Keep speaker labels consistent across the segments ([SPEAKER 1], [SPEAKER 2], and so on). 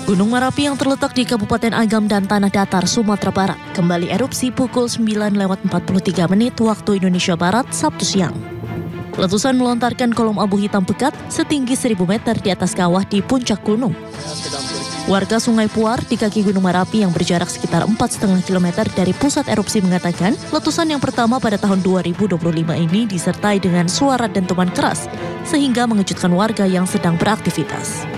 [SPEAKER 1] Gunung Merapi yang terletak di Kabupaten Agam dan Tanah Datar, Sumatera Barat, kembali erupsi pukul 9:43 waktu Indonesia Barat, Sabtu siang. Letusan melontarkan kolom abu hitam pekat setinggi 1000 meter di atas kawah di puncak gunung. Warga Sungai Puar di kaki Gunung Merapi yang berjarak sekitar 4,5 km dari pusat erupsi mengatakan, letusan yang pertama pada tahun 2025 ini disertai dengan suara dentuman keras, sehingga mengejutkan warga yang sedang beraktivitas.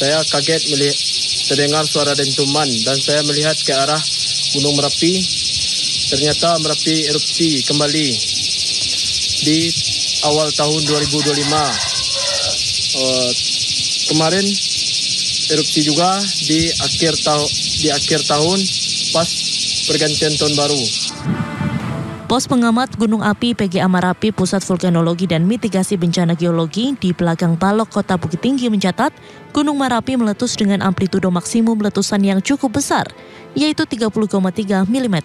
[SPEAKER 2] Saya kaget mendengar suara dentuman dan saya melihat ke arah Gunung Merapi. Ternyata Merapi erupsi kembali di awal tahun 2025. Kemarin erupsi juga di akhir tahun pas pergantian tahun baru.
[SPEAKER 1] Pos pengamat Gunung Api PGA Merapi Pusat Vulkanologi dan Mitigasi Bencana Geologi di belakang Balok Kota Bukit Tinggi mencatat, Gunung Merapi meletus dengan amplitudo maksimum letusan yang cukup besar, yaitu 30,3 mm.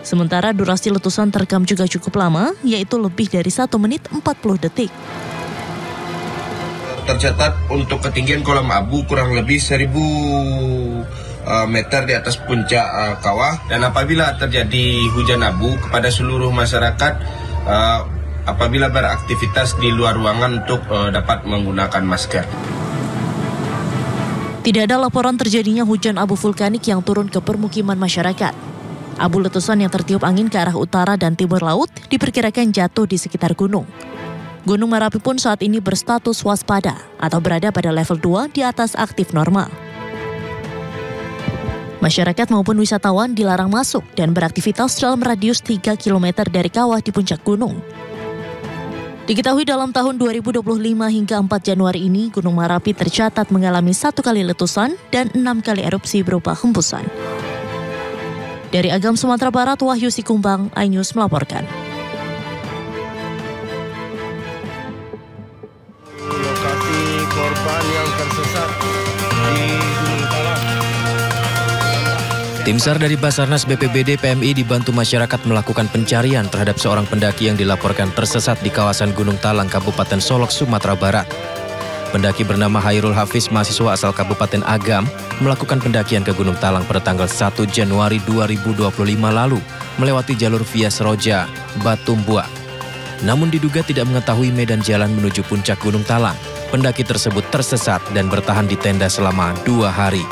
[SPEAKER 1] Sementara durasi letusan terekam juga cukup lama, yaitu lebih dari 1 menit 40 detik.
[SPEAKER 3] Tercatat untuk ketinggian kolom abu kurang lebih 1000 meter di atas puncak kawah, dan apabila terjadi hujan abu kepada seluruh masyarakat apabila beraktivitas di luar ruangan untuk dapat menggunakan masker.
[SPEAKER 1] Tidak ada laporan terjadinya hujan abu vulkanik yang turun ke permukiman masyarakat. Abu letusan yang tertiup angin ke arah utara dan timur laut diperkirakan jatuh di sekitar gunung. Gunung Merapi pun saat ini berstatus waspada atau berada pada level 2 di atas aktif normal. Masyarakat maupun wisatawan dilarang masuk dan beraktivitas dalam radius 3 km dari kawah di puncak gunung. Diketahui dalam tahun 2025 hingga 4 Januari ini, Gunung Merapi tercatat mengalami 1 kali letusan dan 6 kali erupsi berupa hembusan. Dari Agam, Sumatera Barat, Wahyu Sikumbang, iNews melaporkan.
[SPEAKER 3] Lokasi korban yang tersesat di Gunung Talang.
[SPEAKER 4] Tim SAR dari Basarnas BPBD PMI dibantu masyarakat melakukan pencarian terhadap seorang pendaki yang dilaporkan tersesat di kawasan Gunung Talang, Kabupaten Solok, Sumatera Barat. Pendaki bernama Hairul Hafiz, mahasiswa asal Kabupaten Agam, melakukan pendakian ke Gunung Talang pada tanggal 1 Januari 2025 lalu, melewati jalur via Seroja, Batum Buak. Namun diduga tidak mengetahui medan jalan menuju puncak Gunung Talang. Pendaki tersebut tersesat dan bertahan di tenda selama 2 hari.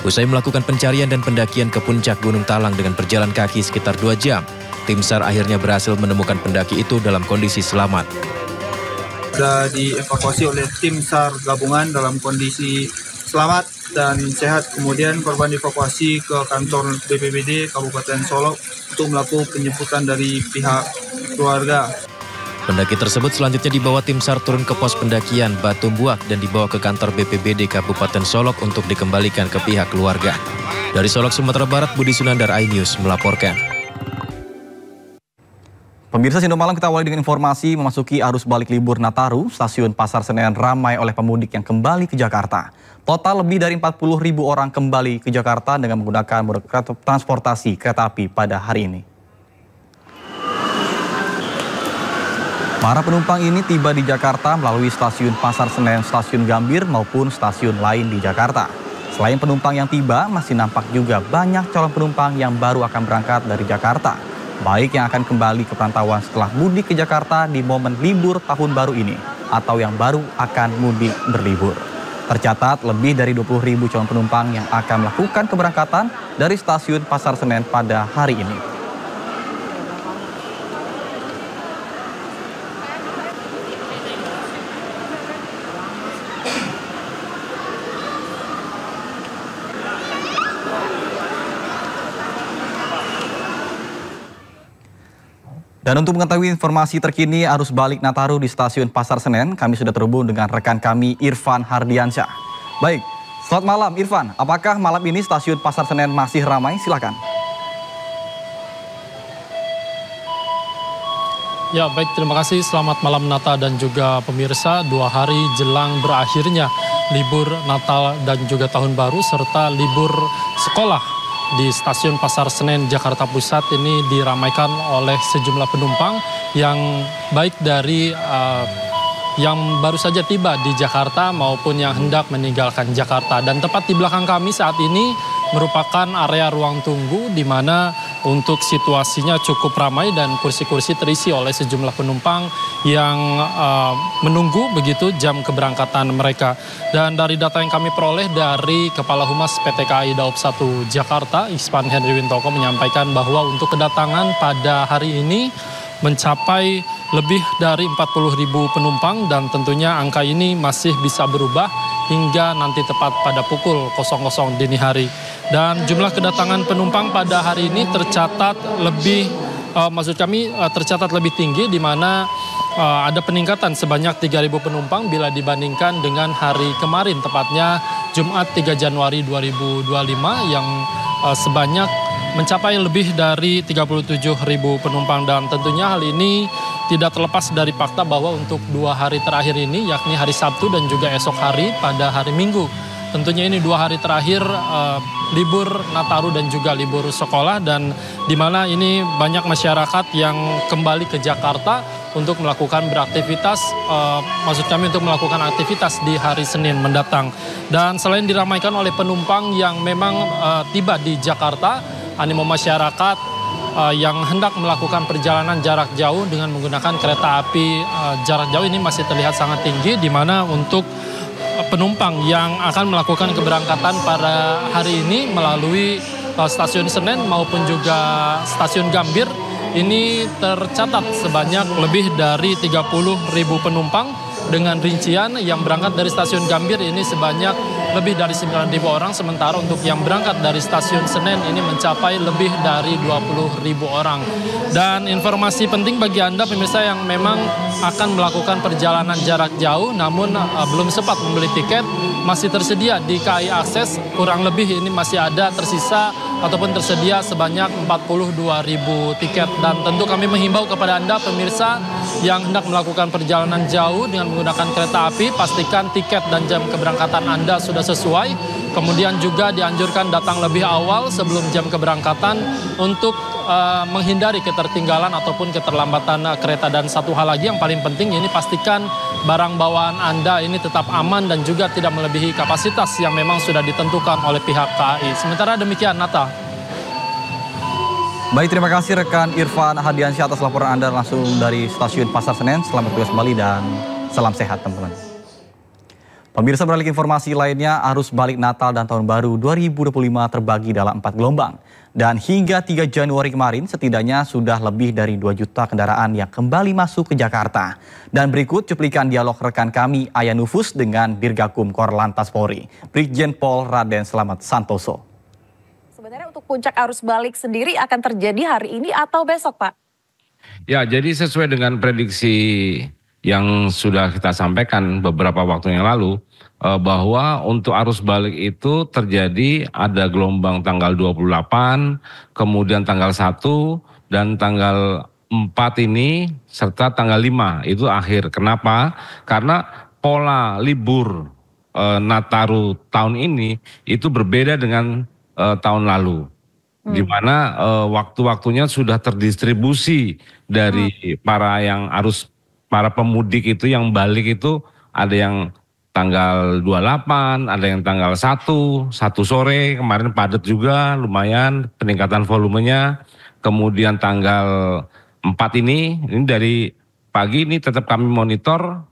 [SPEAKER 4] Usai melakukan pencarian dan pendakian ke puncak Gunung Talang dengan berjalan kaki sekitar 2 jam, tim SAR akhirnya berhasil menemukan pendaki itu dalam kondisi selamat.
[SPEAKER 5] Sudah dievakuasi oleh tim SAR gabungan dalam kondisi selamat dan sehat. Kemudian korban dievakuasi ke kantor BPBD Kabupaten Solok untuk melakukan penjemputan dari pihak keluarga.
[SPEAKER 4] Pendaki tersebut selanjutnya dibawa tim SAR turun ke pos pendakian Batum Buak dan dibawa ke kantor BPBD Kabupaten Solok untuk dikembalikan ke pihak keluarga. Dari Solok, Sumatera Barat, Budi Sunandar, iNews melaporkan.
[SPEAKER 6] Pemirsa Sindo Malam, kita awali dengan informasi memasuki arus balik libur Nataru, stasiun Pasar Senen ramai oleh pemudik yang kembali ke Jakarta. Total lebih dari 40.000 orang kembali ke Jakarta dengan menggunakan moda transportasi kereta api pada hari ini. Para penumpang ini tiba di Jakarta melalui stasiun Pasar Senen, stasiun Gambir maupun stasiun lain di Jakarta. Selain penumpang yang tiba, masih nampak juga banyak calon penumpang yang baru akan berangkat dari Jakarta. Baik yang akan kembali ke perantauan setelah mudik ke Jakarta di momen libur tahun baru ini, atau yang baru akan mudik berlibur. Tercatat lebih dari 20.000 calon penumpang yang akan melakukan keberangkatan dari stasiun Pasar Senen pada hari ini. Dan untuk mengetahui informasi terkini arus balik Nataru di stasiun Pasar Senen, kami sudah terhubung dengan rekan kami Irfan Hardiansyah. Baik, selamat malam Irfan. Apakah malam ini stasiun Pasar Senen masih ramai? Silakan.
[SPEAKER 7] Ya baik, terima kasih. Selamat malam Nata dan juga pemirsa. 2 hari jelang berakhirnya libur Natal dan juga Tahun Baru serta libur sekolah di stasiun Pasar Senen Jakarta Pusat ini diramaikan oleh sejumlah penumpang yang baik dari yang baru saja tiba di Jakarta maupun yang hendak meninggalkan Jakarta. Dan tepat di belakang kami saat ini merupakan area ruang tunggu di mana untuk situasinya cukup ramai dan kursi-kursi terisi oleh sejumlah penumpang yang menunggu begitu jam keberangkatan mereka. Dan dari data yang kami peroleh dari Kepala Humas PT KAI Daob 1 Jakarta, Ispan Henry Wintoko, menyampaikan bahwa untuk kedatangan pada hari ini mencapai lebih dari 40.000 penumpang dan tentunya angka ini masih bisa berubah hingga nanti tepat pada pukul 00 dini hari. Dan jumlah kedatangan penumpang pada hari ini tercatat lebih tercatat lebih tinggi, di mana ada peningkatan sebanyak 3.000 penumpang bila dibandingkan dengan hari kemarin, tepatnya Jumat 3 Januari 2025 yang sebanyak mencapai lebih dari 37.000 penumpang. Dan tentunya hal ini tidak terlepas dari fakta bahwa untuk 2 hari terakhir ini, yakni hari Sabtu dan juga esok hari pada hari Minggu, tentunya ini 2 hari terakhir libur Nataru dan juga libur sekolah, dan di mana ini banyak masyarakat yang kembali ke Jakarta untuk melakukan beraktivitas, maksud kami untuk melakukan aktivitas di hari Senin mendatang. Dan selain diramaikan oleh penumpang yang memang tiba di Jakarta, animo masyarakat yang hendak melakukan perjalanan jarak jauh dengan menggunakan kereta api jarak jauh ini masih terlihat sangat tinggi, di mana untuk penumpang yang akan melakukan keberangkatan pada hari ini melalui stasiun Senen maupun juga stasiun Gambir, ini tercatat sebanyak lebih dari 30.000 penumpang, dengan rincian yang berangkat dari stasiun Gambir ini sebanyak lebih dari 9.000 orang, sementara untuk yang berangkat dari stasiun Senen ini mencapai lebih dari 20.000 orang. Dan informasi penting bagi Anda pemirsa yang memang akan melakukan perjalanan jarak jauh namun belum sempat membeli tiket, masih tersedia di KAI Akses, kurang lebih ini masih ada tersisa ataupun tersedia sebanyak 42.000 tiket. Dan tentu kami menghimbau kepada Anda pemirsa yang hendak melakukan perjalanan jauh dengan menggunakan kereta api, pastikan tiket dan jam keberangkatan Anda sudah sesuai. Kemudian juga dianjurkan datang lebih awal sebelum jam keberangkatan untuk menghindari ketertinggalan ataupun keterlambatan kereta. Dan satu hal lagi yang paling penting, ini pastikan barang bawaan Anda ini tetap aman dan juga tidak melebihi kapasitas yang memang sudah ditentukan oleh pihak KAI. Sementara demikian, Nata.
[SPEAKER 6] Baik, terima kasih rekan Irfan Hadiansyah atas laporan Anda langsung dari Stasiun Pasar Senen. Selamat bertugas kembali dan salam sehat teman-teman. Pemirsa, beralih ke informasi lainnya, arus balik Natal dan Tahun Baru 2025 terbagi dalam 4 gelombang. Dan hingga 3 Januari kemarin setidaknya sudah lebih dari 2 juta kendaraan yang kembali masuk ke Jakarta. Dan berikut cuplikan dialog rekan kami Aya Nufus dengan Dirgakum Korlantas Polri, Brigjen Pol Raden Slamet Santoso.
[SPEAKER 8] Sebenarnya untuk puncak arus balik sendiri akan terjadi hari ini atau besok, Pak?
[SPEAKER 9] Ya, jadi sesuai dengan prediksi yang sudah kita sampaikan beberapa waktu yang lalu, bahwa untuk arus balik itu terjadi ada gelombang tanggal 28, kemudian tanggal 1, dan tanggal 4 ini, serta tanggal 5 itu akhir. Kenapa? Karena pola libur Nataru tahun ini itu berbeda dengan tahun lalu, di mana waktu-waktunya sudah terdistribusi dari para pemudik itu yang balik itu, ada yang tanggal 28, ada yang tanggal 1 sore, kemarin padat juga lumayan peningkatan volumenya. Kemudian tanggal 4 ini dari pagi ini tetap kami monitor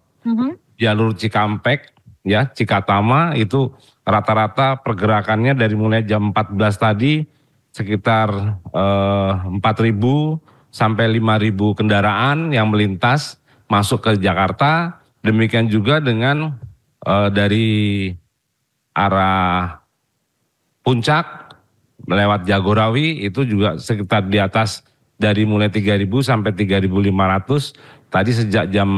[SPEAKER 9] jalur Cikampek, ya Cikatama itu rata-rata pergerakannya dari mulai jam 14 tadi sekitar 4.000 sampai 5.000 kendaraan yang melintas masuk ke Jakarta. Demikian juga dengan dari arah Puncak lewat Jagorawi itu juga sekitar di atas, dari mulai 3.000 sampai 3.500 tadi sejak jam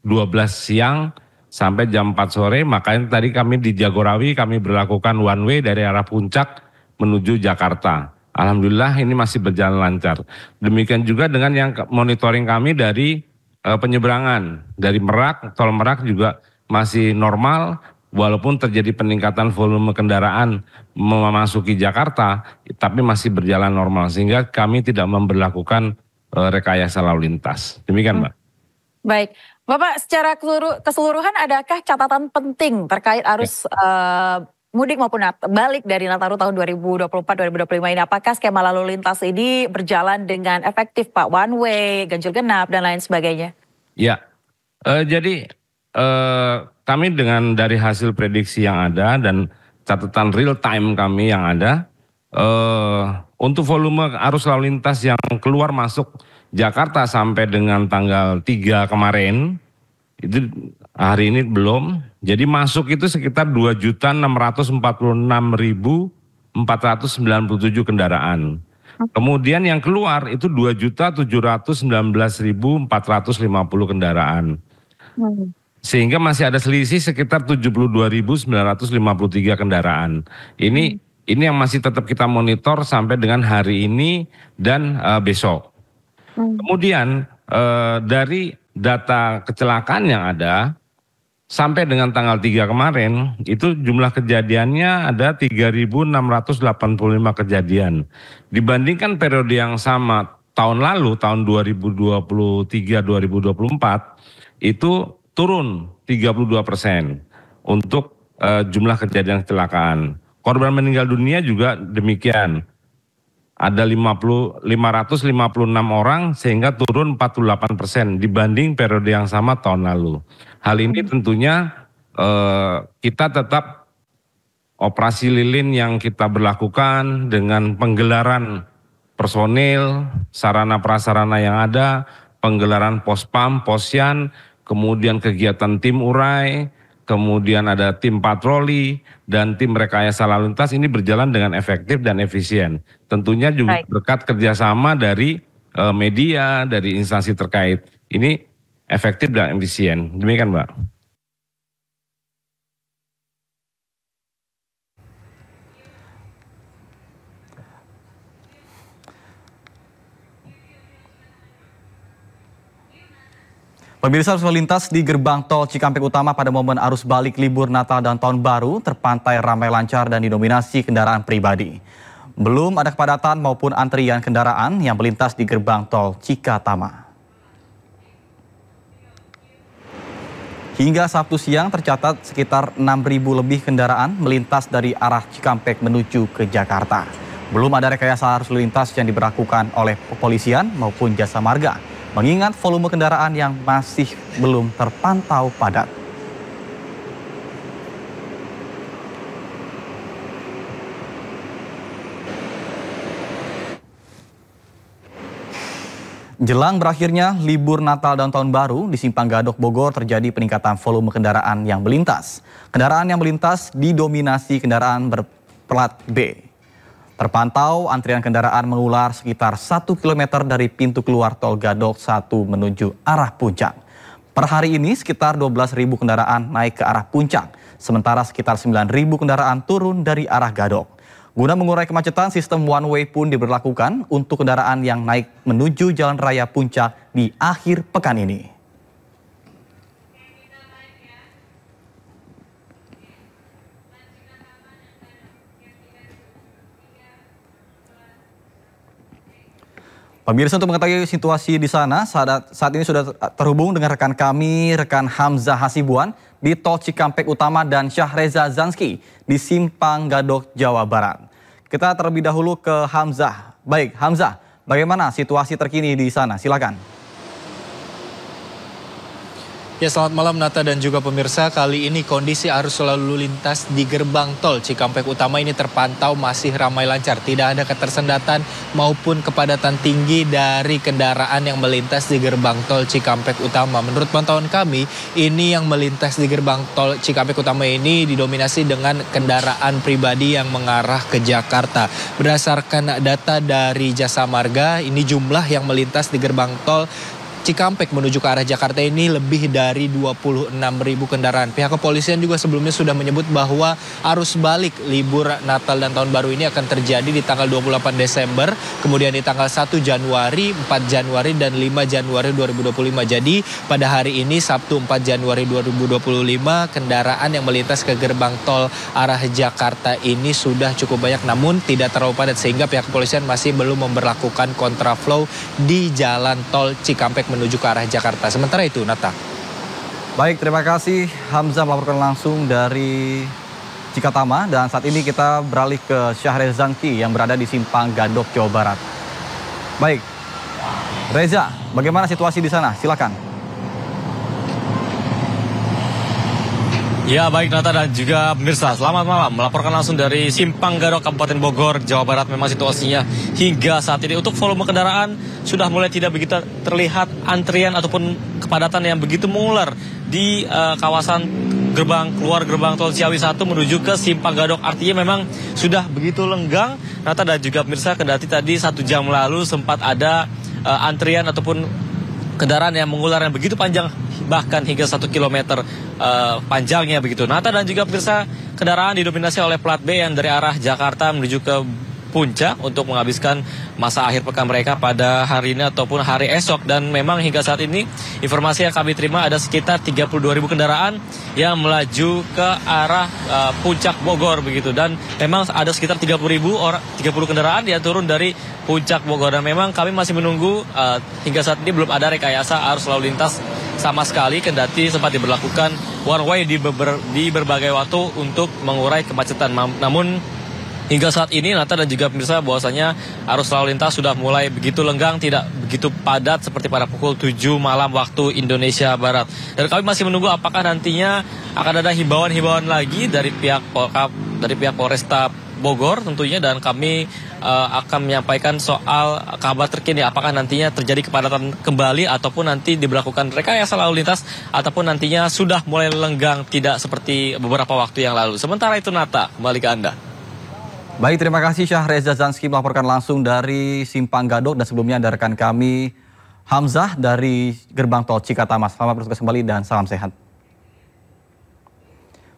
[SPEAKER 9] 12 siang sampai jam 4 sore. Makanya tadi kami di Jagorawi kami berlakukan one way dari arah Puncak menuju Jakarta. Alhamdulillah ini masih berjalan lancar. Demikian juga dengan yang monitoring kami dari penyeberangan dari Merak, tol Merak juga masih normal, walaupun terjadi peningkatan volume kendaraan memasuki Jakarta, tapi masih berjalan normal, sehingga kami tidak memberlakukan rekayasa lalu lintas. Demikian, Mbak.
[SPEAKER 8] Baik, Bapak, secara keseluruhan adakah catatan penting terkait arus mudik maupun balik dari Nataru tahun 2024-2025 ini? Apakah skema lalu lintas ini berjalan dengan efektif, Pak? One way, ganjil genap, dan lain sebagainya?
[SPEAKER 9] Ya, jadi kami dari hasil prediksi yang ada dan catatan real time kami yang ada, untuk volume arus lalu lintas yang keluar masuk Jakarta sampai dengan tanggal 3 kemarin, itu hari ini belum. Jadi masuk itu sekitar 2.646.497 kendaraan. Kemudian yang keluar itu 2.719.450 kendaraan. Sehingga masih ada selisih sekitar 72.953 kendaraan. Ini yang masih tetap kita monitor sampai dengan hari ini dan besok. Kemudian dari data kecelakaan yang ada sampai dengan tanggal 3 kemarin itu jumlah kejadiannya ada 3.685 kejadian. Dibandingkan periode yang sama tahun lalu, tahun 2023-2024 itu turun 32% untuk jumlah kejadian kecelakaan. Korban meninggal dunia juga demikian. Ada 556 orang sehingga turun 48% dibanding periode yang sama tahun lalu. Hal ini tentunya kita tetap operasi lilin yang kita berlakukan dengan penggelaran personil, sarana prasarana yang ada, penggelaran pospam, posyan, kemudian kegiatan tim urai, kemudian ada tim patroli dan tim rekayasa lalu lintas ini berjalan dengan efektif dan efisien. Tentunya juga berkat kerjasama dari media, dari instansi terkait. Ini efektif dan efisien. Demikian, Mbak.
[SPEAKER 6] Pemirsa, arus lalu lintas di gerbang tol Cikampek Utama pada momen arus balik libur Natal dan Tahun Baru terpantau ramai lancar dan didominasi kendaraan pribadi. Belum ada kepadatan maupun antrian kendaraan yang melintas di gerbang tol Cikatama. Hingga Sabtu siang tercatat sekitar 6.000 lebih kendaraan melintas dari arah Cikampek menuju ke Jakarta. Belum ada rekayasa arus lalu lintas yang diberlakukan oleh kepolisian maupun jasa marga, mengingat volume kendaraan yang masih belum terpantau padat. Jelang berakhirnya libur Natal dan Tahun Baru di Simpang Gadok Bogor terjadi peningkatan volume kendaraan yang melintas. Kendaraan yang melintas didominasi kendaraan berplat B. Terpantau antrian kendaraan mengular sekitar 1 km dari pintu keluar tol Gadok 1 menuju arah Puncak. Per hari ini sekitar 12.000 kendaraan naik ke arah Puncak, sementara sekitar 9.000 kendaraan turun dari arah Gadok. Guna mengurai kemacetan, sistem one way pun diberlakukan untuk kendaraan yang naik menuju Jalan Raya Puncak di akhir pekan ini. Pemirsa, untuk mengetahui situasi di sana, saat ini sudah terhubung dengan rekan kami, rekan Hamzah Hasibuan di Tol Cikampek Utama dan Syahreza Zanski di Simpang Gadok, Jawa Barat. Kita terlebih dahulu ke Hamzah. Baik, Hamzah, bagaimana situasi terkini di sana? Silakan.
[SPEAKER 10] Ya, selamat malam Nata dan juga pemirsa. Kali ini kondisi arus lalu lintas di gerbang tol Cikampek Utama ini terpantau masih ramai lancar. Tidak ada ketersendatan maupun kepadatan tinggi dari kendaraan yang melintas di gerbang tol Cikampek Utama. Menurut pantauan kami, ini yang melintas di gerbang tol Cikampek Utama ini didominasi dengan kendaraan pribadi yang mengarah ke Jakarta. Berdasarkan data dari Jasa Marga, ini jumlah yang melintas di gerbang tol Cikampek menuju ke arah Jakarta ini lebih dari 26.000 kendaraan. Pihak kepolisian juga sebelumnya sudah menyebut bahwa arus balik libur Natal dan Tahun Baru ini akan terjadi di tanggal 28 Desember, kemudian di tanggal 1 Januari, 4 Januari, dan 5 Januari 2025. Jadi pada hari ini Sabtu 4 Januari 2025 kendaraan yang melintas ke gerbang tol arah Jakarta ini sudah cukup banyak, namun tidak terlalu padat sehingga pihak kepolisian masih belum memberlakukan kontraflow di jalan tol Cikampek menuju ke arah Jakarta. Sementara itu, Nata.
[SPEAKER 6] Baik, terima kasih Hamzah melaporkan langsung dari Cikatama, dan saat ini kita beralih ke Syahreza Zanki yang berada di Simpang Gadok, Jawa Barat. Baik, Reza, bagaimana situasi di sana? Silakan.
[SPEAKER 11] Ya baik Nata dan juga pemirsa, selamat malam. Melaporkan langsung dari Simpang Gadok, Kabupaten Bogor, Jawa Barat. Memang situasinya hingga saat ini untuk volume kendaraan sudah mulai tidak begitu terlihat antrian ataupun kepadatan yang begitu mengular di kawasan keluar gerbang tol Ciawi 1 menuju ke Simpang Gadok. Artinya memang sudah begitu lenggang. Nata dan juga pemirsa, kendati tadi 1 jam lalu sempat ada antrian ataupun kendaraan yang mengular yang begitu panjang, bahkan hingga 1 kilometer panjangnya begitu. Nata dan juga pemirsa, kendaraan didominasi oleh plat B yang dari arah Jakarta menuju ke Puncak untuk menghabiskan masa akhir pekan mereka pada hari ini ataupun hari esok. Dan memang hingga saat ini informasi yang kami terima ada sekitar 32.000 kendaraan yang melaju ke arah Puncak Bogor begitu. Dan memang ada sekitar 30 kendaraan yang turun dari Puncak Bogor. Dan memang kami masih menunggu hingga saat ini belum ada rekayasa arus lalu lintas sama sekali, kendati sempat diberlakukan one way di berbagai waktu untuk mengurai kemacetan. Namun hingga saat ini Nata dan juga pemirsa, bahwasanya arus lalu lintas sudah mulai begitu lenggang, tidak begitu padat seperti pada pukul 7 malam waktu Indonesia Barat. Dan kami masih menunggu apakah nantinya akan ada himbauan-himbauan lagi dari pihak Polresta Bogor tentunya, dan kami akan menyampaikan soal kabar terkini apakah nantinya terjadi kepadatan kembali ataupun nanti diberlakukan rekayasa lalu lintas ataupun nantinya sudah mulai lenggang tidak seperti beberapa waktu yang lalu. Sementara itu Nata, kembali ke Anda.
[SPEAKER 6] Baik, terima kasih Syahreza Zanki melaporkan langsung dari Simpang Gadok, dan sebelumnya ada rekan kami Hamzah dari Gerbang Tol Cikatama. Selamat bertugas kembali dan salam sehat.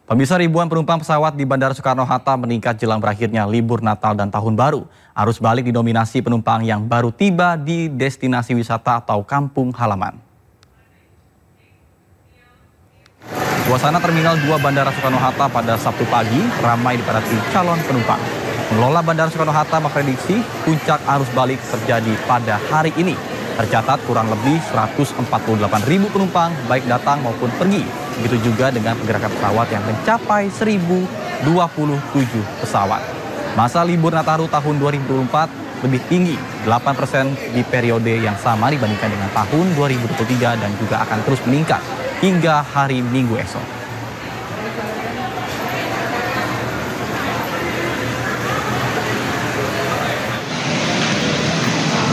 [SPEAKER 6] Pemirsa, ribuan penumpang pesawat di Bandara Soekarno-Hatta meningkat jelang berakhirnya libur Natal dan Tahun Baru. Arus balik didominasi penumpang yang baru tiba di destinasi wisata atau kampung halaman. Suasana Terminal 2 Bandara Soekarno-Hatta pada Sabtu pagi ramai dipadati calon penumpang. Pengelola Bandara Soekarno-Hatta memprediksi puncak arus balik terjadi pada hari ini. Tercatat kurang lebih 148.000 penumpang baik datang maupun pergi. Begitu juga dengan pergerakan pesawat yang mencapai 1.027 pesawat. Masa libur Nataru tahun 2024 lebih tinggi, 8% di periode yang sama dibandingkan dengan tahun 2023 dan juga akan terus meningkat hingga hari Minggu esok.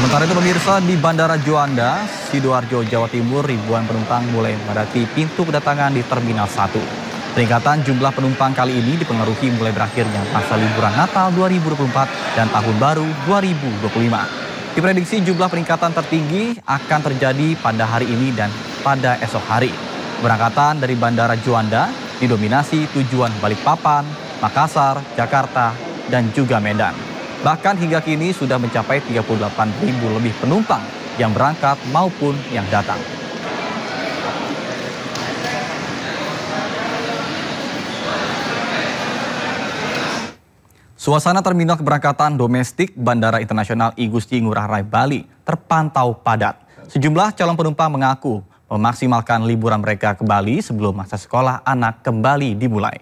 [SPEAKER 6] Sementara itu pemirsa, di Bandara Juanda, Sidoarjo, Jawa Timur, ribuan penumpang mulai memadati pintu kedatangan di Terminal 1. Peningkatan jumlah penumpang kali ini dipengaruhi mulai berakhirnya masa liburan Natal 2024 dan Tahun Baru 2025. Diprediksi jumlah peningkatan tertinggi akan terjadi pada hari ini dan pada esok hari. Berangkatan dari Bandara Juanda didominasi tujuan Balikpapan, Makassar, Jakarta, dan juga Medan. Bahkan hingga kini sudah mencapai 38.000 lebih penumpang yang berangkat maupun yang datang. Suasana terminal keberangkatan domestik Bandara Internasional I Gusti Ngurah Rai Bali terpantau padat. Sejumlah calon penumpang mengaku memaksimalkan liburan mereka ke Bali sebelum masa sekolah anak kembali dimulai.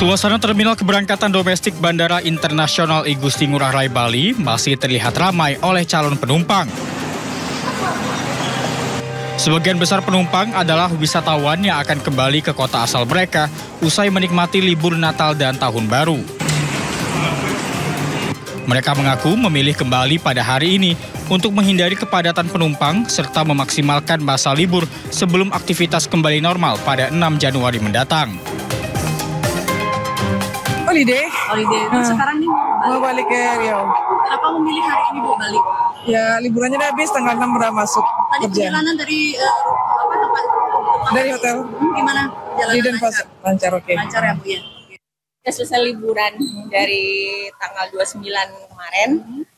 [SPEAKER 12] Suasana terminal keberangkatan domestik Bandara Internasional I Gusti Ngurah Rai Bali masih terlihat ramai oleh calon penumpang. Sebagian besar penumpang adalah wisatawan yang akan kembali ke kota asal mereka usai menikmati libur Natal dan Tahun Baru. Mereka mengaku memilih kembali pada hari ini untuk menghindari kepadatan penumpang serta memaksimalkan masa libur sebelum aktivitas kembali normal pada 6 Januari mendatang.
[SPEAKER 13] Holiday.
[SPEAKER 14] Sekarang nih
[SPEAKER 13] mau balik ke Riau.
[SPEAKER 14] Kenapa memilih hari ini mau balik?
[SPEAKER 13] Ya liburannya udah habis, tanggal 6 udah masuk
[SPEAKER 14] Tadi
[SPEAKER 13] kerja.
[SPEAKER 14] perjalanan dari tempat
[SPEAKER 13] Dari hotel.
[SPEAKER 14] Gimana? Jalanan
[SPEAKER 13] Di Denpasar. Lancar, oke.
[SPEAKER 14] Lancar ya Bu ya?
[SPEAKER 15] Kita selesai liburan dari tanggal 29 kemarin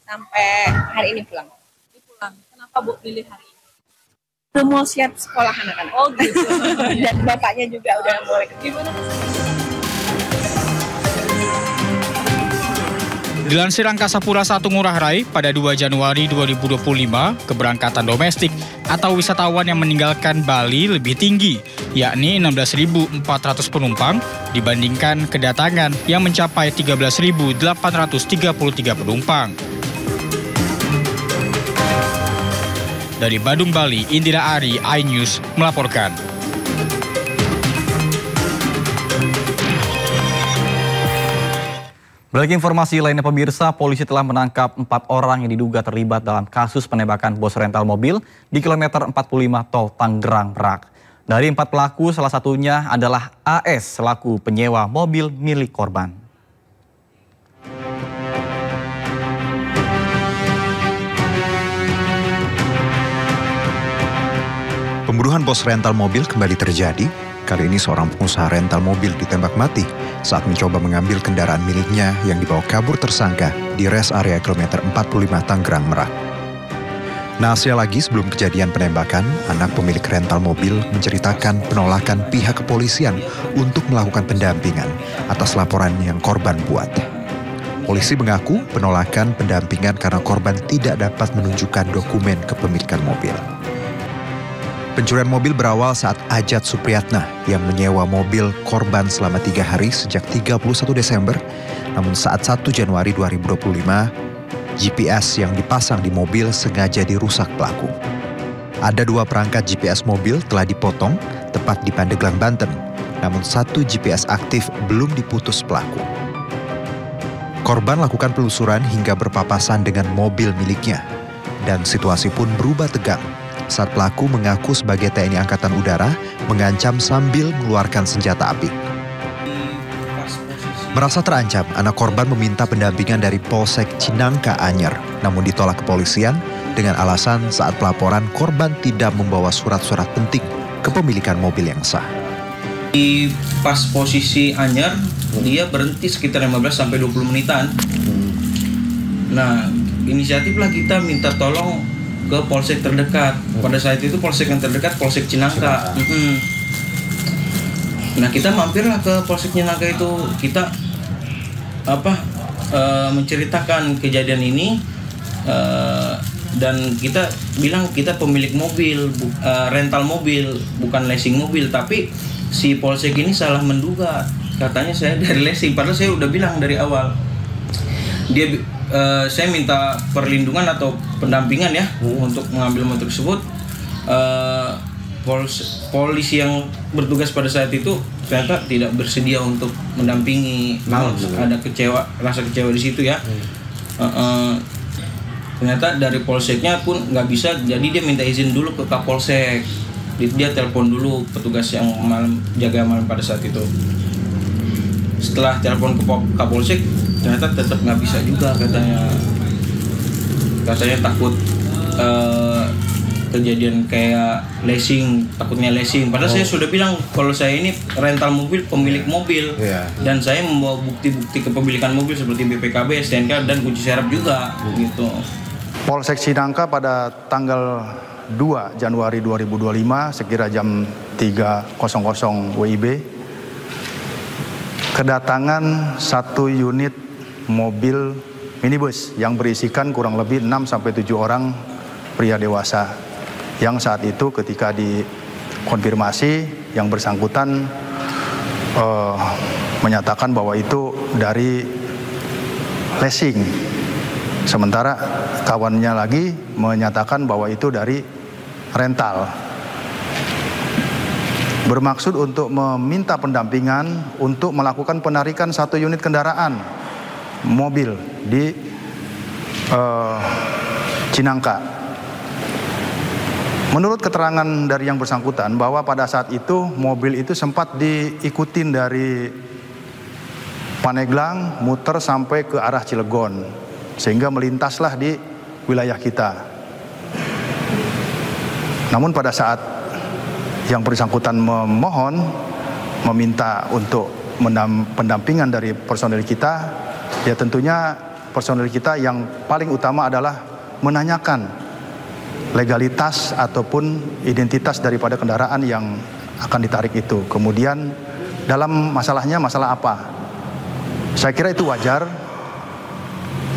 [SPEAKER 15] sampai hari ini pulang.
[SPEAKER 14] Kenapa Bu pilih hari ini?
[SPEAKER 15] Udah mau siap sekolah anak-anak.
[SPEAKER 14] Oh gitu.
[SPEAKER 15] Dan bapaknya juga udah mulai kerja.
[SPEAKER 14] Gimana?
[SPEAKER 12] Dilansir Angkasa Pura I Ngurah Rai, pada 2 Januari 2025, keberangkatan domestik atau wisatawan yang meninggalkan Bali lebih tinggi, yakni 16.400 penumpang dibandingkan kedatangan yang mencapai 13.833 penumpang. Dari Badung, Bali, Indira Ari, iNews melaporkan.
[SPEAKER 6] Berikut informasi lainnya pemirsa, polisi telah menangkap 4 orang yang diduga terlibat dalam kasus penembakan bos rental mobil di kilometer 45 tol Tangerang Merak. Dari 4 pelaku, salah satunya adalah AS selaku penyewa mobil milik korban.
[SPEAKER 16] Pembunuhan bos rental mobil kembali terjadi. Kali ini seorang pengusaha rental mobil ditembak mati saat mencoba mengambil kendaraan miliknya yang dibawa kabur tersangka di res area kilometer 45 Tangerang Merak. Naasnya lagi, sebelum kejadian penembakan, anak pemilik rental mobil menceritakan penolakan pihak kepolisian untuk melakukan pendampingan atas laporan yang korban buat. Polisi mengaku penolakan pendampingan karena korban tidak dapat menunjukkan dokumen kepemilikan mobil. Pencurian mobil berawal saat Ajat Supriyatna yang menyewa mobil korban selama 3 hari sejak 31 Desember. Namun saat 1 Januari 2025, GPS yang dipasang di mobil sengaja dirusak pelaku. Ada 2 perangkat GPS mobil telah dipotong tepat di Pandeglang, Banten. Namun 1 GPS aktif belum diputus pelaku. Korban lakukan penelusuran hingga berpapasan dengan mobil miliknya. Dan situasi pun berubah tegang saat pelaku mengaku sebagai TNI Angkatan Udara mengancam sambil mengeluarkan senjata api. Merasa terancam, anak korban meminta pendampingan dari Polsek Cinangka Anyer, namun ditolak kepolisian dengan alasan saat pelaporan korban tidak membawa surat-surat penting kepemilikan mobil yang sah.
[SPEAKER 17] Di pas posisi Anyer, dia berhenti sekitar 15-20 menitan. Nah, inisiatiflah kita minta tolong ke polsek terdekat. Pada saat itu polsek yang terdekat Polsek Cinangka. Nah, kita mampirlah ke Polsek Cinangka itu. Kita menceritakan kejadian ini dan kita bilang kita pemilik mobil, rental mobil, bukan leasing mobil. Tapi si polsek ini salah menduga, katanya saya dari leasing, padahal saya udah bilang dari awal. Saya minta perlindungan atau pendampingan ya untuk mengambil motor tersebut. Polisi yang bertugas pada saat itu ternyata tidak bersedia untuk mendampingi. Ada rasa kecewa di situ ya. Ternyata dari polseknya pun nggak bisa, jadi dia minta izin dulu ke Kapolsek. Dia telepon dulu petugas yang jaga malam pada saat itu. Setelah telepon ke Kapolsek, ternyata tetap nggak bisa juga, katanya takut kejadian kayak leasing, takutnya leasing. Padahal saya sudah bilang kalau saya ini rental mobil, pemilik mobil, dan saya membawa bukti-bukti kepemilikan mobil seperti BPKB, STNK, dan kunci serep juga, gitu.
[SPEAKER 18] Polsek Cinangka pada tanggal 2 Januari 2025 sekira jam 3.00 WIB kedatangan 1 unit mobil minibus yang berisikan kurang lebih 6-7 orang pria dewasa, yang saat itu ketika dikonfirmasi yang bersangkutan menyatakan bahwa itu dari leasing, sementara kawannya lagi menyatakan bahwa itu dari rental. Bermaksud untuk meminta pendampingan untuk melakukan penarikan 1 unit kendaraan mobil di Cinangka. Menurut keterangan dari yang bersangkutan bahwa pada saat itu mobil itu sempat diikutin dari Paneglang muter sampai ke arah Cilegon, sehingga melintaslah di wilayah kita. Namun pada saat yang bersangkutan meminta untuk pendampingan dari personel kita, ya tentunya personel kita yang paling utama adalah menanyakan legalitas ataupun identitas daripada kendaraan yang akan ditarik itu. Kemudian dalam masalahnya masalah apa? Saya kira itu wajar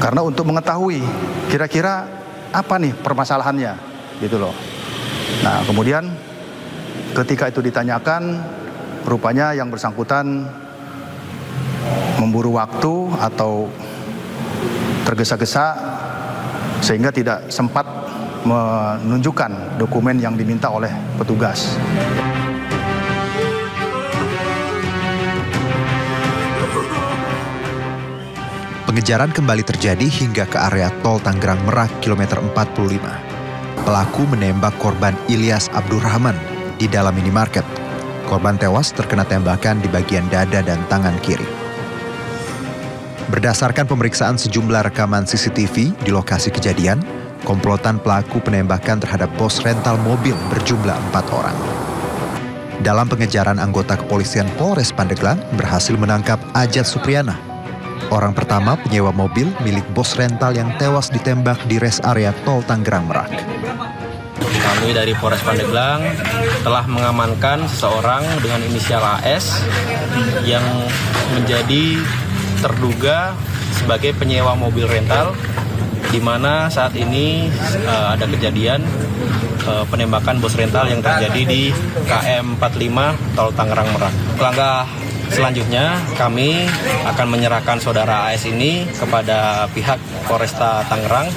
[SPEAKER 18] Karena untuk mengetahui kira-kira apa nih permasalahannya, gitu loh. Nah, kemudian ketika itu ditanyakan, rupanya yang bersangkutan memburu waktu atau tergesa-gesa sehingga tidak sempat menunjukkan dokumen yang diminta oleh petugas.
[SPEAKER 16] Pengejaran kembali terjadi hingga ke area tol Tangerang Merak kilometer 45. Pelaku menembak korban Ilyas Abdurrahman di dalam minimarket. Korban tewas terkena tembakan di bagian dada dan tangan kiri. Berdasarkan pemeriksaan sejumlah rekaman CCTV di lokasi kejadian, komplotan pelaku penembakan terhadap bos rental mobil berjumlah 4 orang. Dalam pengejaran, anggota kepolisian Polres Pandeglang berhasil menangkap Ajat Supriyana, orang pertama penyewa mobil milik bos rental yang tewas ditembak di res area tol Tangerang Merak.
[SPEAKER 19] Kami dari Polres Pandeglang telah mengamankan seseorang dengan inisial AS yang menjadi terduga sebagai penyewa mobil rental, di mana saat ini ada kejadian penembakan bos rental yang terjadi di KM 45 Tol Tangerang Merak. Langkah selanjutnya kami akan menyerahkan saudara AS ini kepada pihak Polresta Tangerang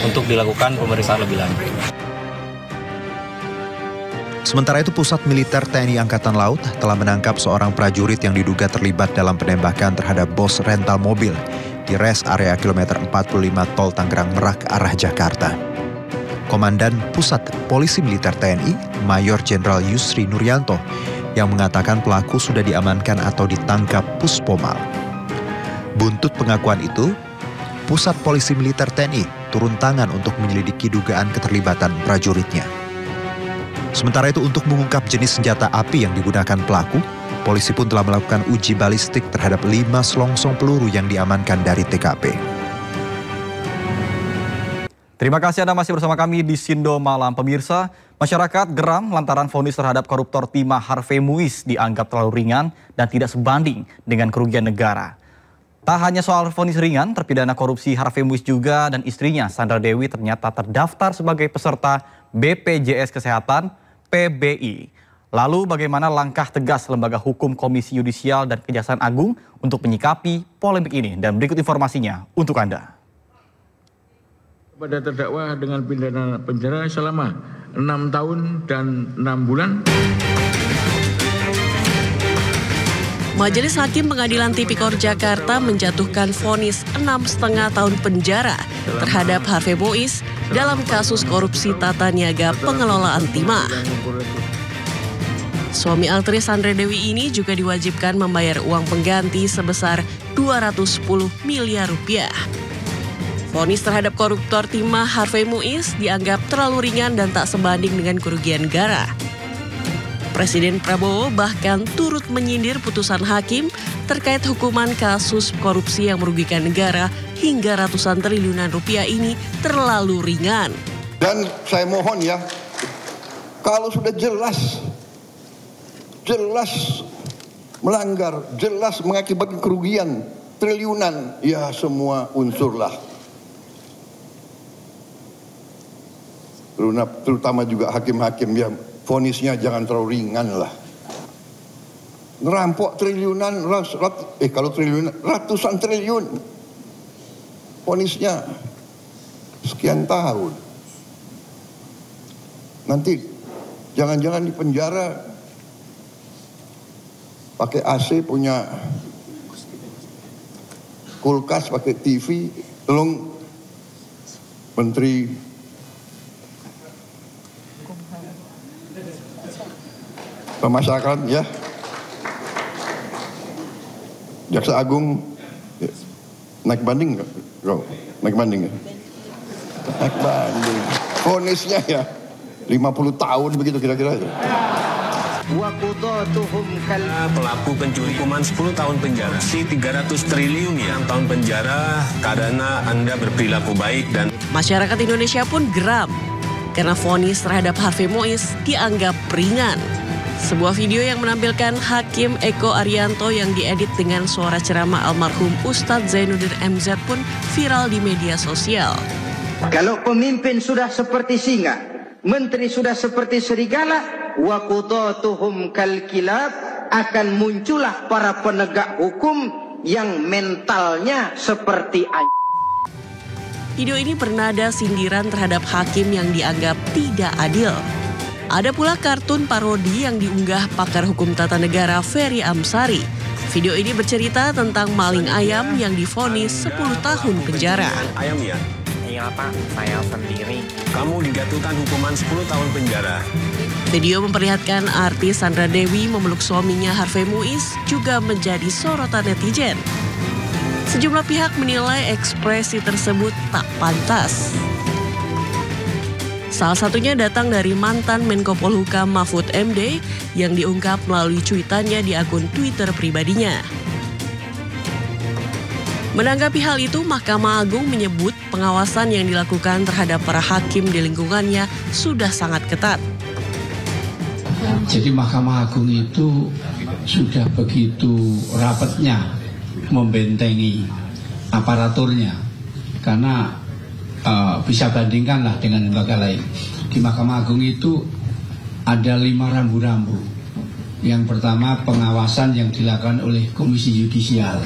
[SPEAKER 19] untuk dilakukan pemeriksaan lebih lanjut.
[SPEAKER 16] Sementara itu, Pusat Militer TNI Angkatan Laut telah menangkap seorang prajurit yang diduga terlibat dalam penembakan terhadap bos rental mobil di res area kilometer 45 Tol Tangerang Merak arah Jakarta. Komandan Pusat Polisi Militer TNI, Mayor Jenderal Yusri Nuryanto, yang mengatakan pelaku sudah diamankan atau ditangkap Puspomal. Buntut pengakuan itu, Pusat Polisi Militer TNI turun tangan untuk menyelidiki dugaan keterlibatan prajuritnya. Sementara itu, untuk mengungkap jenis senjata api yang digunakan pelaku, polisi pun telah melakukan uji balistik terhadap 5 selongsong peluru yang diamankan dari TKP.
[SPEAKER 6] Terima kasih Anda masih bersama kami di Sindo Malam. Pemirsa, masyarakat geram lantaran vonis terhadap koruptor timah Harvey Muiz dianggap terlalu ringan dan tidak sebanding dengan kerugian negara. Tak hanya soal vonis ringan, terpidana korupsi Harvey Muiz juga dan istrinya Sandra Dewi ternyata terdaftar sebagai peserta BPJS Kesehatan PBI. Lalu bagaimana langkah tegas Lembaga Hukum Komisi Yudisial dan Kejaksaan Agung untuk menyikapi polemik ini? Dan berikut informasinya untuk Anda.
[SPEAKER 20] Kepada terdakwa dengan pidana penjara selama 6 tahun dan 6 bulan.
[SPEAKER 21] Majelis Hakim Pengadilan Tipikor Jakarta menjatuhkan vonis 6,5 tahun penjara terhadap Harvey Muiz dalam kasus korupsi tata niaga pengelolaan timah. Suami aktris Sandra Dewi ini juga diwajibkan membayar uang pengganti sebesar 210 miliar rupiah. Vonis terhadap koruptor timah Harvey Muiz dianggap terlalu ringan dan tak sebanding dengan kerugian negara. Presiden Prabowo bahkan turut menyindir putusan hakim terkait hukuman kasus korupsi yang merugikan negara hingga ratusan triliunan rupiah ini terlalu ringan.
[SPEAKER 22] Dan saya mohon ya, kalau sudah jelas melanggar, jelas mengakibatkan kerugian triliunan, ya semua unsurlah. Terutama juga hakim-hakim ya, vonisnya jangan terlalu ringan lah. Ngerampok triliunan, kalau triliunan, ratusan triliun. Vonisnya sekian tahun. Nanti jangan-jangan di penjara pakai AC, punya kulkas, pakai TV, tolong Menteri Pemasyarakatan ya, Jaksa Agung ya. Naik banding nggak? Naik banding ya? Naik banding. Vonisnya ya 50 tahun begitu kira-kira.
[SPEAKER 23] Pelaku pencuri hukuman 10 tahun penjara, 300 triliun ya, 6 tahun penjara karena Anda berperilaku baik. Dan
[SPEAKER 21] masyarakat Indonesia pun geram karena vonis terhadap Harvey Muiz dianggap ringan. Sebuah video yang menampilkan Hakim Eko Arianto yang diedit dengan suara ceramah almarhum Ustadz Zainuddin MZ pun viral di media sosial.
[SPEAKER 1] Kalau pemimpin sudah seperti singa, menteri sudah seperti serigala, wa qudatuhum kal kilab, akan muncullah para penegak hukum yang mentalnya seperti anjing.
[SPEAKER 21] Video ini bernada sindiran terhadap hakim yang dianggap tidak adil. Ada pula kartun parodi yang diunggah pakar hukum tata negara Ferry Amsari. Video ini bercerita tentang maling ayam yang divonis 10 tahun penjara.
[SPEAKER 23] Ayam ya?
[SPEAKER 2] Iya Pak, saya sendiri.
[SPEAKER 23] Kamu dijatuhkan hukuman 10 tahun penjara.
[SPEAKER 21] Video memperlihatkan artis Sandra Dewi memeluk suaminya Harvey Muiz juga menjadi sorotan netizen. Sejumlah pihak menilai ekspresi tersebut tak pantas. Salah satunya datang dari mantan Menko Polhukam Mahfud MD yang diungkap melalui cuitannya di akun Twitter pribadinya. Menanggapi hal itu, Mahkamah Agung menyebut pengawasan yang dilakukan terhadap para hakim di lingkungannya sudah sangat ketat.
[SPEAKER 3] Jadi Mahkamah Agung itu sudah begitu rapatnya membentengi aparaturnya, karena bisa bandingkanlah dengan lembaga lain. Di Mahkamah Agung itu ada 5 rambu-rambu. Yang pertama, pengawasan yang dilakukan oleh Komisi Yudisial.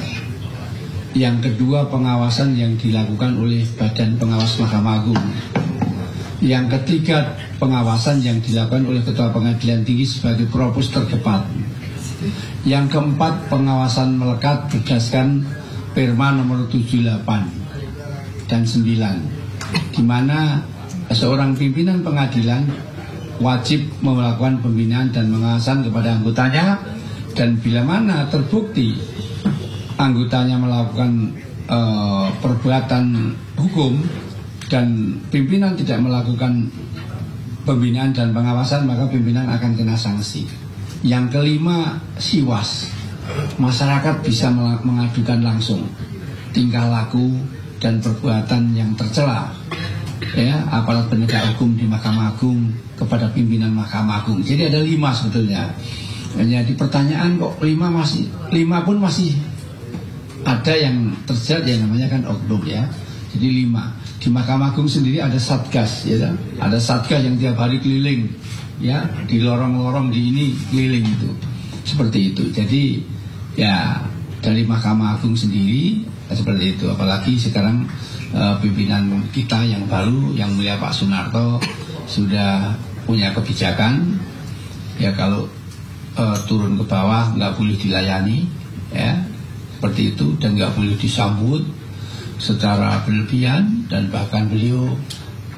[SPEAKER 3] Yang kedua, pengawasan yang dilakukan oleh Badan Pengawas Mahkamah Agung. Yang ketiga, pengawasan yang dilakukan oleh Ketua Pengadilan Tinggi sebagai propos terdepan. Yang keempat, pengawasan melekat berdasarkan Perma nomor 78 dan 9. Di mana seorang pimpinan pengadilan wajib melakukan pembinaan dan pengawasan kepada anggotanya, dan bila mana terbukti anggotanya melakukan perbuatan hukum dan pimpinan tidak melakukan pembinaan dan pengawasan, maka pimpinan akan kena sanksi. Yang kelima, siwas. Masyarakat bisa mengadukan langsung tingkah laku dan perbuatan yang tercela aparat penegak hukum di Mahkamah Agung kepada pimpinan Mahkamah Agung. Jadi ada 5 sebetulnya. Jadi pertanyaan kok 5 pun masih ada yang terjerat, yang namanya kan oknum ya. Jadi 5. Di Mahkamah Agung sendiri ada satgas ya. Ada satgas yang tiap hari keliling ya, di lorong-lorong di ini keliling itu. Seperti itu. Jadi ya dari Mahkamah Agung sendiri seperti itu. Apalagi sekarang pimpinan kita yang baru, yang mulia Pak Sunarto, sudah punya kebijakan ya, kalau turun ke bawah nggak boleh dilayani ya, seperti itu, dan nggak boleh disambut secara berlebihan, dan bahkan beliau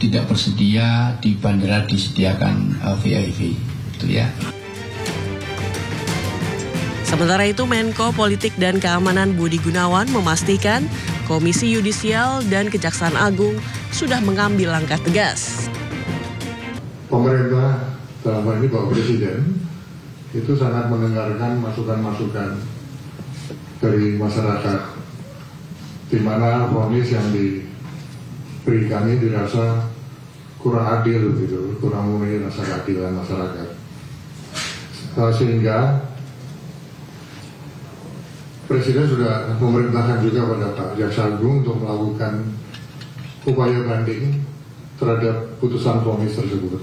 [SPEAKER 3] tidak bersedia di bandara disediakan VIP itu ya.
[SPEAKER 21] Sementara itu, Menko Politik dan Keamanan Budi Gunawan memastikan Komisi Yudisial dan Kejaksaan Agung sudah mengambil langkah tegas.
[SPEAKER 24] Pemerintah, dalam hal ini Bapak Presiden, itu sangat mendengarkan masukan-masukan dari masyarakat, di mana vonis yang diberikan ini dirasa kurang adil, gitu, kurang memenuhi rasa keadilan masyarakat, sehingga Presiden sudah memerintahkan juga pada Pak Jaksa Agung untuk melakukan upaya banding terhadap putusan vonis tersebut.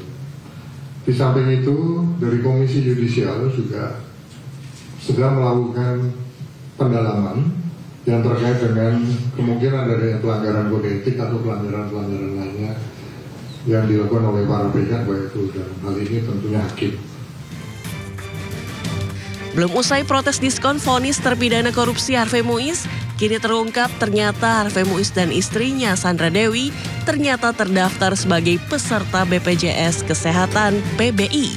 [SPEAKER 24] Di samping itu, dari Komisi Yudisial juga sedang melakukan pendalaman yang terkait dengan kemungkinan adanya pelanggaran kode etik atau pelanggaran-pelanggaran lainnya yang dilakukan oleh para pihak, baik itu dalam hal ini tentunya hakim.
[SPEAKER 21] Belum usai protes diskon vonis terpidana korupsi Harvey Muiz, kini terungkap ternyata Harvey Muiz dan istrinya Sandra Dewi ternyata terdaftar sebagai peserta BPJS Kesehatan PBI.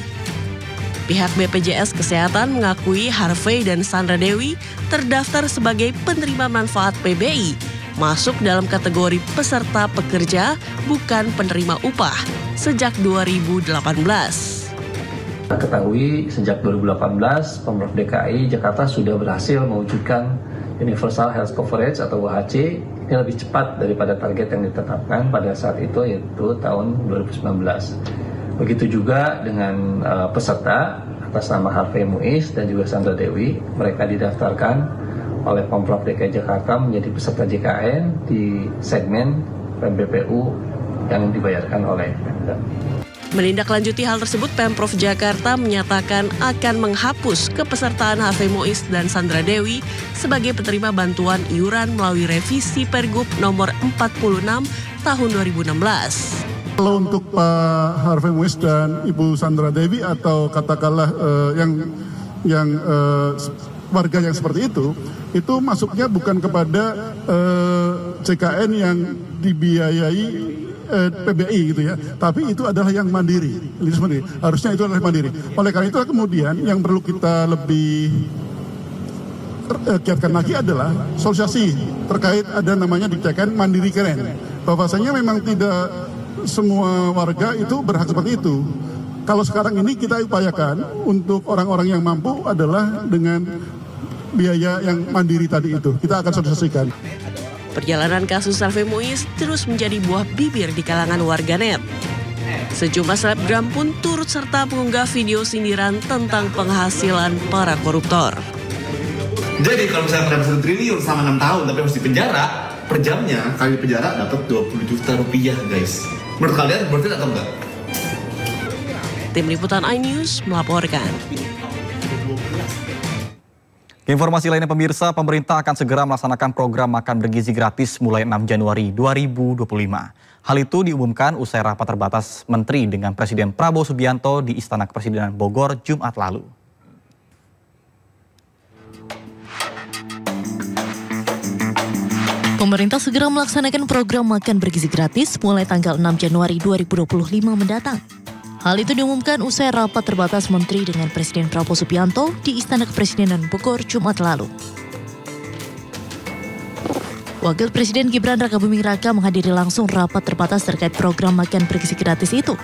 [SPEAKER 21] Pihak BPJS Kesehatan mengakui Harvey dan Sandra Dewi terdaftar sebagai penerima manfaat PBI, masuk dalam kategori peserta pekerja bukan penerima upah sejak 2018.
[SPEAKER 25] Kita ketahui sejak 2018 Pemprov DKI Jakarta sudah berhasil mewujudkan Universal Health Coverage atau UHC ini lebih cepat daripada target yang ditetapkan pada saat itu, yaitu tahun 2019. Begitu juga dengan peserta atas nama Harvey Muiz dan juga Sandra Dewi. Mereka didaftarkan oleh Pemprov DKI Jakarta menjadi peserta JKN di segmen PMBPU yang dibayarkan oleh Pemda.
[SPEAKER 21] Menindaklanjuti hal tersebut, Pemprov Jakarta menyatakan akan menghapus kepesertaan Harvey Muiz dan Sandra Dewi sebagai penerima bantuan iuran melalui revisi Pergub nomor 46 tahun 2016.
[SPEAKER 4] Kalau untuk Pak Harvey Muiz dan Ibu Sandra Dewi atau katakanlah yang warga yang seperti itu masuknya bukan kepada CKN yang dibiayai PBI gitu ya, tapi itu adalah yang mandiri, harusnya itu adalah mandiri. Oleh karena itu kemudian yang perlu kita lebih giatkan lagi adalah sosialisasi terkait ada namanya dicekkan mandiri keren. Bahwasanya memang tidak semua warga itu berhak seperti itu. Kalau sekarang ini kita upayakan untuk orang-orang yang mampu adalah dengan biaya yang mandiri tadi itu. Kita akan sosialisasikan.
[SPEAKER 21] Perjalanan kasus Harvey Muiz terus menjadi buah bibir di kalangan warganet. Sejumlah selebgram pun turut serta mengunggah video sindiran tentang penghasilan para koruptor.
[SPEAKER 5] Jadi kalau misalnya mendapat 1 triliun selama 6 tahun tapi harus dipenjara, per jamnya kali penjara dapat 20 juta rupiah guys. Menurut kalian berarti atau enggak?
[SPEAKER 21] Tim Liputan iNews melaporkan.
[SPEAKER 6] Informasi lainnya pemirsa, pemerintah akan segera melaksanakan program makan bergizi gratis mulai 6 Januari 2025. Hal itu diumumkan usai rapat terbatas Menteri dengan Presiden Prabowo Subianto di Istana Kepresidenan Bogor Jumat lalu.
[SPEAKER 7] Pemerintah segera melaksanakan program makan bergizi gratis mulai tanggal 6 Januari 2025 mendatang. Hal itu diumumkan usai rapat terbatas Menteri dengan Presiden Prabowo Subianto di Istana Kepresidenan Bogor Jumat lalu. Wakil Presiden Gibran Rakabuming Raka menghadiri langsung rapat terbatas terkait program makan bergizi gratis itu.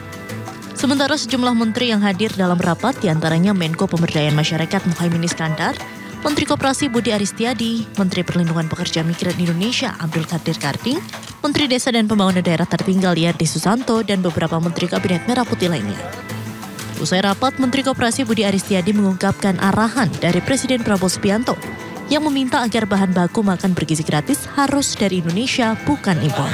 [SPEAKER 7] Sementara sejumlah menteri yang hadir dalam rapat diantaranya Menko Pemberdayaan Masyarakat Muhaimin Iskandar, Menteri Koperasi Budi Aristiadi, Menteri Perlindungan Pekerja Migran Indonesia Abdul Qadir Karding, Menteri Desa dan Pembangunan Daerah Tertinggal Yardi Susanto, dan beberapa Menteri Kabinet Merah Putih lainnya. Usai rapat, Menteri Koperasi Budi Aristiadi mengungkapkan arahan dari Presiden Prabowo Subianto yang meminta agar bahan baku makan bergizi gratis harus dari Indonesia, bukan impor.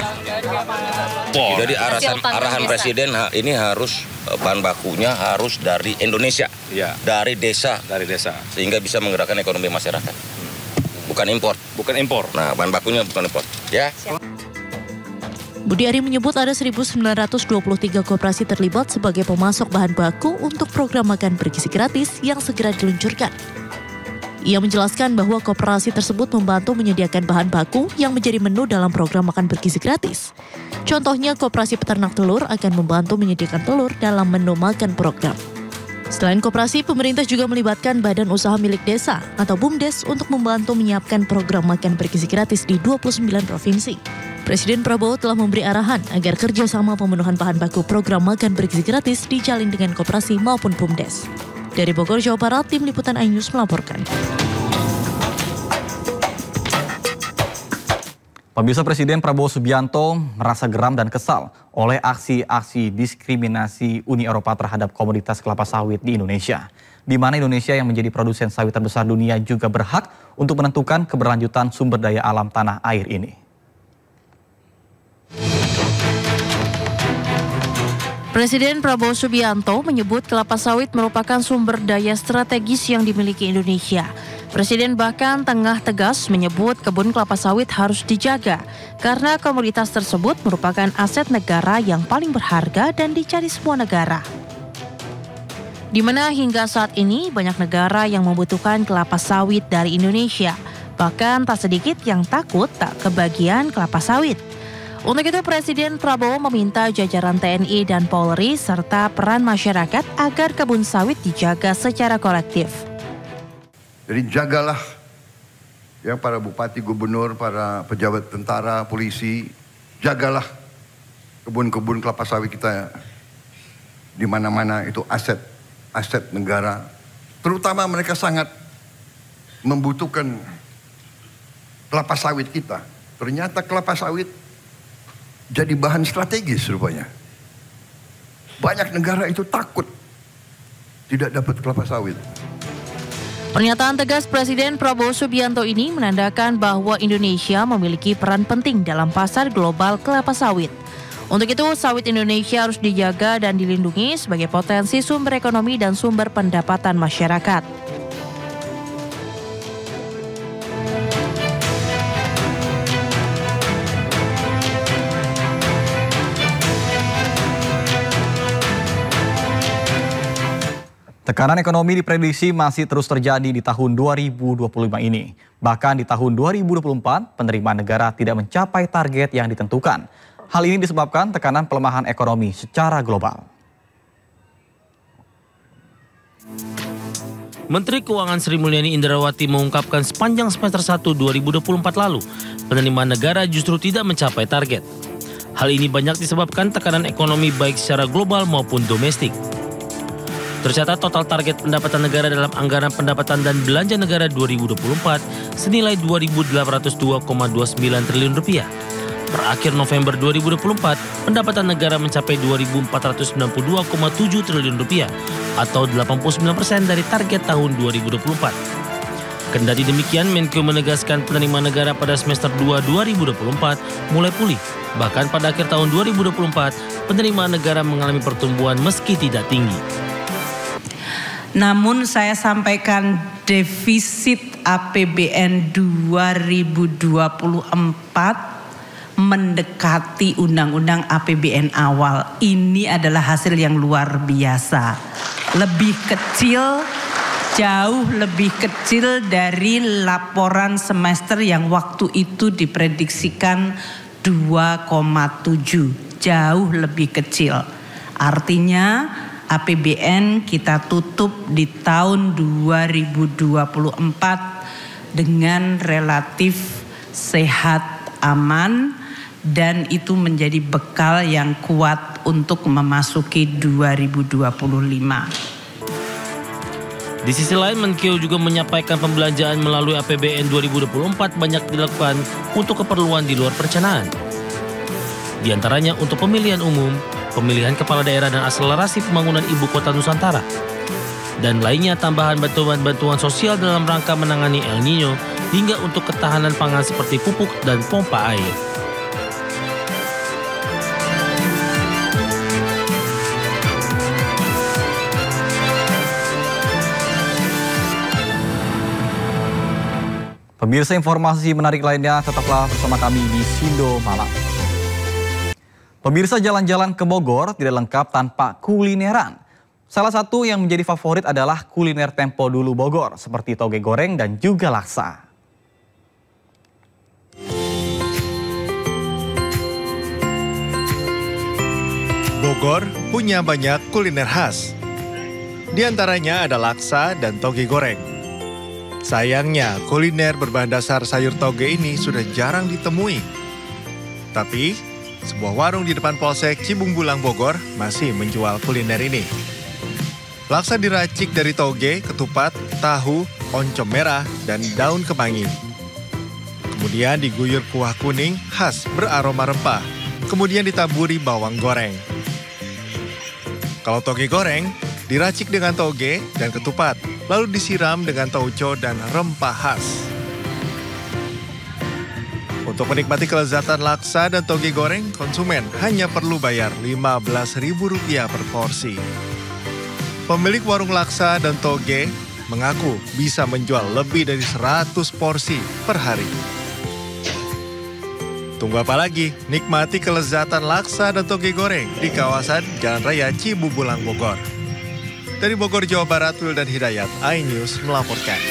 [SPEAKER 8] Jadi arahan Presiden ini harus bahan bakunya harus dari Indonesia, dari desa, sehingga bisa menggerakkan ekonomi masyarakat. Bukan impor. Nah, bahan bakunya bukan impor, ya.
[SPEAKER 7] Budi Ari menyebut ada 1.923 koperasi terlibat sebagai pemasok bahan baku untuk program makan bergizi gratis yang segera diluncurkan. Ia menjelaskan bahwa koperasi tersebut membantu menyediakan bahan baku yang menjadi menu dalam program makan bergizi gratis. Contohnya, koperasi peternak telur akan membantu menyediakan telur dalam menu makan program. Selain koperasi, pemerintah juga melibatkan Badan Usaha Milik Desa atau BUMDes untuk membantu menyiapkan program makan bergizi gratis di 29 provinsi. Presiden Prabowo telah memberi arahan agar kerjasama pemenuhan bahan baku program makan bergizi gratis dijalin dengan koperasi maupun BUMDes. Dari Bogor, Jawa Barat, Tim Liputan iNews melaporkan.
[SPEAKER 6] Pemirsa, Presiden Prabowo Subianto merasa geram dan kesal oleh aksi-aksi diskriminasi Uni Eropa terhadap komoditas kelapa sawit di Indonesia, di mana Indonesia yang menjadi produsen sawit terbesar dunia juga berhak untuk menentukan keberlanjutan sumber daya alam tanah air ini.
[SPEAKER 7] Presiden Prabowo Subianto menyebut kelapa sawit merupakan sumber daya strategis yang dimiliki Indonesia. Presiden bahkan tengah tegas menyebut kebun kelapa sawit harus dijaga karena komoditas tersebut merupakan aset negara yang paling berharga dan dicari semua negara. Di mana hingga saat ini banyak negara yang membutuhkan kelapa sawit dari Indonesia. Bahkan tak sedikit yang takut tak kebagian kelapa sawit. Untuk itu, Presiden Prabowo meminta jajaran TNI dan Polri serta peran masyarakat agar kebun sawit dijaga secara kolektif.
[SPEAKER 22] Jadi jagalah ya para bupati, gubernur, para pejabat tentara, polisi, jagalah kebun-kebun kelapa sawit kita di mana-mana, itu aset negara. Terutama mereka sangat membutuhkan kelapa sawit kita. Ternyata kelapa sawit jadi bahan strategis rupanya. Banyak negara itu takut tidak dapat kelapa sawit.
[SPEAKER 7] Pernyataan tegas Presiden Prabowo Subianto ini menandakan bahwa Indonesia memiliki peran penting dalam pasar global kelapa sawit. Untuk itu, sawit Indonesia harus dijaga dan dilindungi sebagai potensi sumber ekonomi dan sumber pendapatan masyarakat.
[SPEAKER 6] Tekanan ekonomi diprediksi masih terus terjadi di tahun 2025 ini. Bahkan di tahun 2024, penerimaan negara tidak mencapai target yang ditentukan. Hal ini disebabkan tekanan pelemahan ekonomi secara global.
[SPEAKER 9] Menteri Keuangan Sri Mulyani Indrawati mengungkapkan sepanjang semester 1 2024 lalu, penerimaan negara justru tidak mencapai target. Hal ini banyak disebabkan tekanan ekonomi baik secara global maupun domestik. Tercatat total target pendapatan negara dalam anggaran pendapatan dan belanja negara 2024 senilai 2.802,29 triliun rupiah. Per akhir November 2024, pendapatan negara mencapai 2.492,7 triliun rupiah atau 89% dari target tahun 2024. Kendati demikian, Menkeu menegaskan penerimaan negara pada semester 2 2024 mulai pulih. Bahkan pada akhir tahun 2024, penerimaan negara mengalami pertumbuhan meski tidak tinggi.
[SPEAKER 10] Namun saya sampaikan defisit APBN 2024 mendekati undang-undang APBN awal. Ini adalah hasil yang luar biasa. Lebih kecil, jauh lebih kecil dari laporan semester yang waktu itu diprediksikan 2,7. Jauh lebih kecil. Artinya APBN kita tutup di tahun 2024 dengan relatif sehat, aman, dan itu menjadi bekal yang kuat untuk memasuki 2025.
[SPEAKER 9] Di sisi lain, Menkeu juga menyampaikan pembelanjaan melalui APBN 2024 banyak dilakukan untuk keperluan di luar perencanaan. Di antaranya untuk pemilihan umum, pemilihan kepala daerah dan akselerasi pembangunan ibu kota Nusantara. Dan lainnya tambahan bantuan sosial dalam rangka menangani El Nino hingga untuk ketahanan pangan seperti pupuk dan pompa air.
[SPEAKER 6] Pemirsa, informasi menarik lainnya tetaplah bersama kami di Sindo Malam. Pemirsa, jalan-jalan ke Bogor tidak lengkap tanpa kulineran. Salah satu yang menjadi favorit adalah kuliner Tempo Dulu Bogor, seperti toge goreng dan juga laksa.
[SPEAKER 11] Bogor punya banyak kuliner khas. Di antaranya ada laksa dan toge goreng. Sayangnya, kuliner berbahan dasar sayur toge ini sudah jarang ditemui. Tapi sebuah warung di depan Polsek Cibungbulang Bogor masih menjual kuliner ini. Laksa diracik dari toge, ketupat, tahu, oncom merah, dan daun kemangi. Kemudian diguyur kuah kuning khas beraroma rempah. Kemudian ditaburi bawang goreng. Kalau toge goreng, diracik dengan toge dan ketupat, lalu disiram dengan tauco dan rempah khas. Untuk menikmati kelezatan laksa dan toge goreng, konsumen hanya perlu bayar Rp15.000 per porsi. Pemilik warung laksa dan toge mengaku bisa menjual lebih dari 100 porsi per hari. Tunggu apa lagi? Nikmati kelezatan laksa dan toge goreng di kawasan Jalan Raya Cibungbulang Bogor. Dari Bogor, Jawa Barat, Wildan Hidayat, iNews melaporkan.